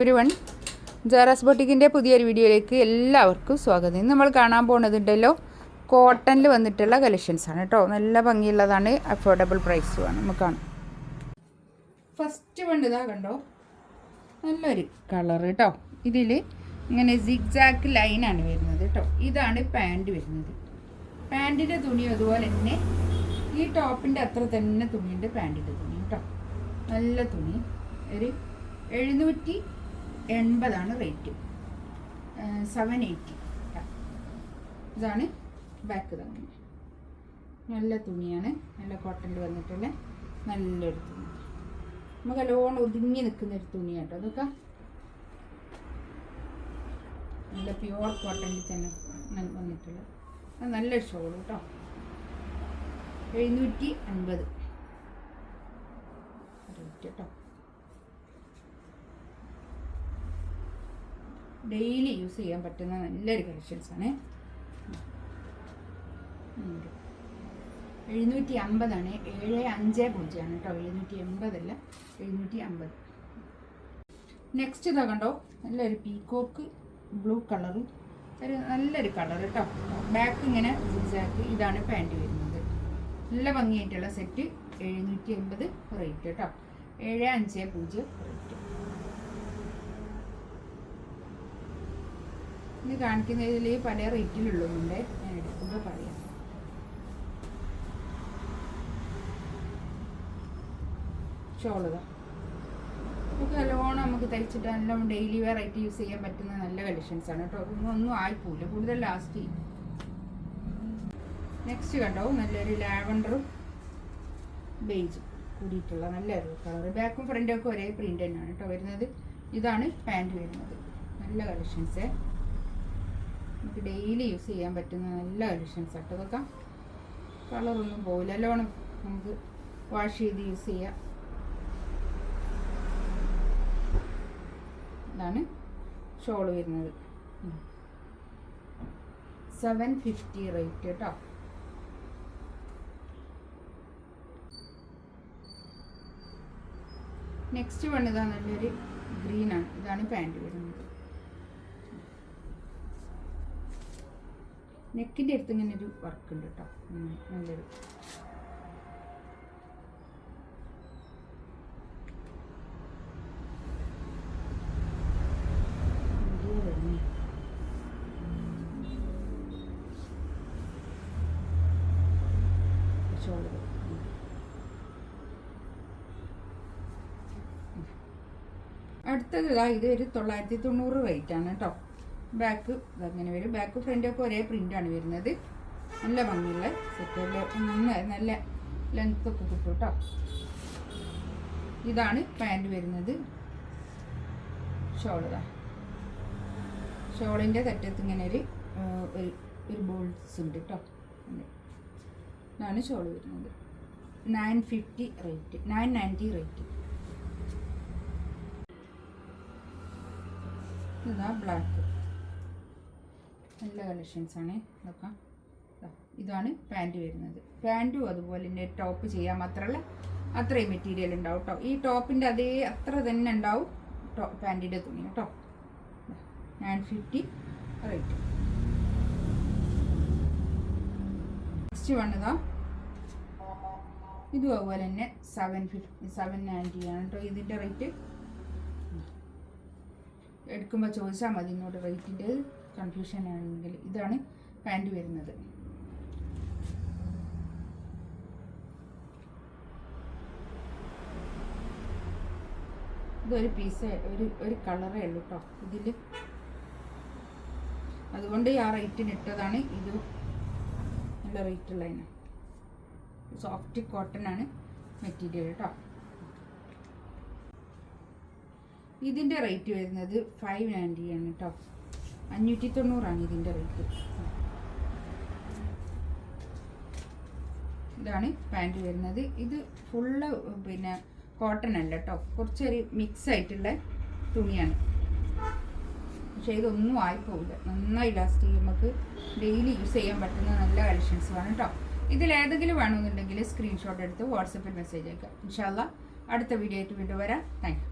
Everyone, ജാറാസ് ബൊട്ടിക്കിൻ്റെ പുതിയൊരു വീഡിയോയിലേക്ക് എല്ലാവർക്കും സ്വാഗതം. ഇന്ന് നമ്മൾ കാണാൻ പോകുന്നതുണ്ടല്ലോ കോട്ടണിൽ വന്നിട്ടുള്ള കളക്ഷൻസാണ് കേട്ടോ. നല്ല ഭംഗിയുള്ളതാണ്, അഫോർഡബിൾ പ്രൈസുമാണ്. നമുക്ക് കാണാം. ഫസ്റ്റ് വൺ ഇതാ കണ്ടോ, നല്ലൊരു കളർ കേട്ടോ. ഇതിൽ ഇങ്ങനെ സിഗ്സാക്ക് ലൈനാണ് വരുന്നത് കേട്ടോ. ഇതാണ് പാൻറ് വരുന്നത്. പാൻറ്റിൻ്റെ തുണി അതുപോലെ തന്നെ ഈ ടോപ്പിൻ്റെ അത്ര തന്നെ തുണിയുണ്ട് പാൻറ്റിൻ്റെ തുണി കേട്ടോ. നല്ല തുണി. ഒരു 780 റേറ്റ്, 780. ഇതാണ് ബാക്ക് തന്നെ. നല്ല തുണിയാണ്, നല്ല കോട്ടണിൽ വന്നിട്ടുള്ള നല്ലൊരു തുണി. നമുക്ക് നല്ലോണം ഒതുങ്ങി നിൽക്കുന്നൊരു തുണി കേട്ടോ. അതൊക്കെ നല്ല പ്യുവർ കോട്ടണിൽ തന്നെ വന്നിട്ടുള്ള നല്ലൊരു ഷോൾ കേട്ടോ. 750 റേറ്റ് കേട്ടോ. ഡെയിലി യൂസ് ചെയ്യാൻ പറ്റുന്ന നല്ലൊരു കളക്ഷൻസാണ്. 750 750 ആണ് കേട്ടോ. 780 അല്ല, 750. നെക്സ്റ്റ് ഇതാ കണ്ടോ, നല്ലൊരു പീക്കോക്ക് ബ്ലൂ കളറും ഒരു നല്ലൊരു കളർ കേട്ടോ. ബാക്ക് ഇങ്ങനെ സിഗ്സാക്ക്. ഇതാണ് പാൻറ് വരുന്നത്. നല്ല ഭംഗിയായിട്ടുള്ള സെറ്റ്. 780 റേറ്റ് കേട്ടോ. 750 റേറ്റ്. ഇത് കാണിക്കുന്നതിൽ പല റേറ്റിലുള്ളതുണ്ട്, ഞാൻ എടുക്കുമ്പോൾ പറയാം. ഷോളുക നമുക്ക് നല്ലോണം നമുക്ക് തയ്ച്ചിട്ട് നല്ലോണം ഡെയിലി വെയർ ആയിട്ട് യൂസ് ചെയ്യാൻ പറ്റുന്ന നല്ല കളക്ഷൻസാണ് കേട്ടോ. ഒന്നും ആയിപ്പോയില്ല, കൂടുതൽ ലാസ്റ്റ് ചെയ്യും. നെക്സ്റ്റ് കണ്ടോ, നല്ലൊരു ലാവൻഡറും ബേജും കൂടിയിട്ടുള്ള നല്ലൊരു കളർ. ബാക്കും ഫ്രണ്ടും ഒക്കെ ഒരേ പ്രിൻ്റ് തന്നെയാണ് കേട്ടോ വരുന്നത്. ഇതാണ് പാൻറ് വരുന്നത്. നല്ല കളക്ഷൻസ്, നമുക്ക് ഡെയിലി യൂസ് ചെയ്യാൻ പറ്റുന്ന നല്ല കളക്ഷൻസ് ആട്ടോ. ഇതൊക്കെ കളറൊന്നും പോകില്ല, നല്ലോണം നമുക്ക് വാഷ് ചെയ്ത് യൂസ് ചെയ്യാം. ഇതാണ് ഷോള് വരുന്നത്. 750 റേറ്റ് കേട്ടോ. നെക്സ്റ്റ് വൺ ഇതാ നല്ലൊരു ഗ്രീനാണ്. ഇതാണ് പാൻറ് വരുന്നത്. നെക്കിൻ്റെ അടുത്ത് ഇങ്ങനെ ഒരു വർക്ക് ഉണ്ട് കേട്ടോ. നല്ലൊരു അടുത്തത് ഇത് ഒരു 990 റേറ്റ് ആണ് കേട്ടോ. ബാക്ക് ഇതങ്ങനെ വരും. ബാക്ക് ഫ്രണ്ടൊക്കെ ഒരേ പ്രിൻ്റാണ് വരുന്നത്. നല്ല ഭംഗിയുള്ള സെറ്റ്, നല്ല ലെങ്ത്തൊക്കെ കിട്ടും കേട്ടോ. ഇതാണ് പാൻറ് വരുന്നത്. ഷോള് ഷോളിൻ്റെ തെറ്റത്ത് ഇങ്ങനെ ഒരു ബോൾസ് ഉണ്ട് കേട്ടോ. ഇതാണ് ഷോള് വരുന്നത്. 950 റേറ്റ്, 990 റേറ്റ്. ഇതാ ബ്ലാക്ക്, നല്ല കളക്ഷൻസാണ് ഇതൊക്കെ. ഇതാണ് പാൻറ് വരുന്നത്. പാൻറ്റും അതുപോലെ തന്നെ ടോപ്പ് ചെയ്യാൻ മാത്രമല്ല അത്രയും മെറ്റീരിയൽ ഉണ്ടാവും കേട്ടോ. ഈ ടോപ്പിൻ്റെ അതേ അത്ര തന്നെ ഉണ്ടാവും പാൻറ്റിൻ്റെ തുണി കേട്ടോ. 950 റേറ്റ്. നെക്സ്റ്റ് വണ്ണതാ ഇതും അതുപോലെ തന്നെ 790 ആണ് കേട്ടോ ഇതിൻ്റെ റേറ്റ്. എടുക്കുമ്പോൾ ചോദിച്ചാൽ മതി ഇങ്ങോട്ട് റേറ്റിൻ്റെ കൺഫ്യൂഷൻ ആണെങ്കിൽ. ഇതാണ് പാൻറ് വരുന്നത്. ഇതൊരു പീസ് ഒരു കളറേ ഉള്ളൂ കേട്ടോ ഇതിൽ. അതുകൊണ്ട് ആ റേറ്റിന് ഇട്ടതാണ്. ഇത് നല്ല റേറ്റ് ഉള്ളതിന്. സോഫ്റ്റ് കോട്ടൺ ആണ് മെറ്റീരിയൽ കേട്ടോ. ഇതിൻ്റെ റേറ്റ് വരുന്നത് 590 ആണ് കേട്ടോ. 590 ഇതിൻ്റെ റേറ്റ്. ഇതാണ് പാൻറ് വരുന്നത്. ഇത് ഫുള്ള് പിന്നെ കോട്ടൺ അല്ല കേട്ടോ, കുറച്ചൊരു മിക്സ് ആയിട്ടുള്ള തുണിയാണ്. പക്ഷേ ഇതൊന്നും ആയിപ്പോവില്ല, നന്നായി ലാസ്റ്റ് ചെയ്യും. നമുക്ക് ഡെയിലി യൂസ് ചെയ്യാൻ പറ്റുന്ന നല്ല കളക്ഷൻസ് വേണം കേട്ടോ. ഇതിലേതെങ്കിലും വേണമെന്നുണ്ടെങ്കിൽ സ്ക്രീൻഷോട്ട് എടുത്ത് വാട്സപ്പിൽ മെസ്സേജ് അയക്കാം. ഇൻഷാ അല്ലാഹ് അടുത്ത വീഡിയോ ആയിട്ട് വീണ്ടും വരാം. Thank you.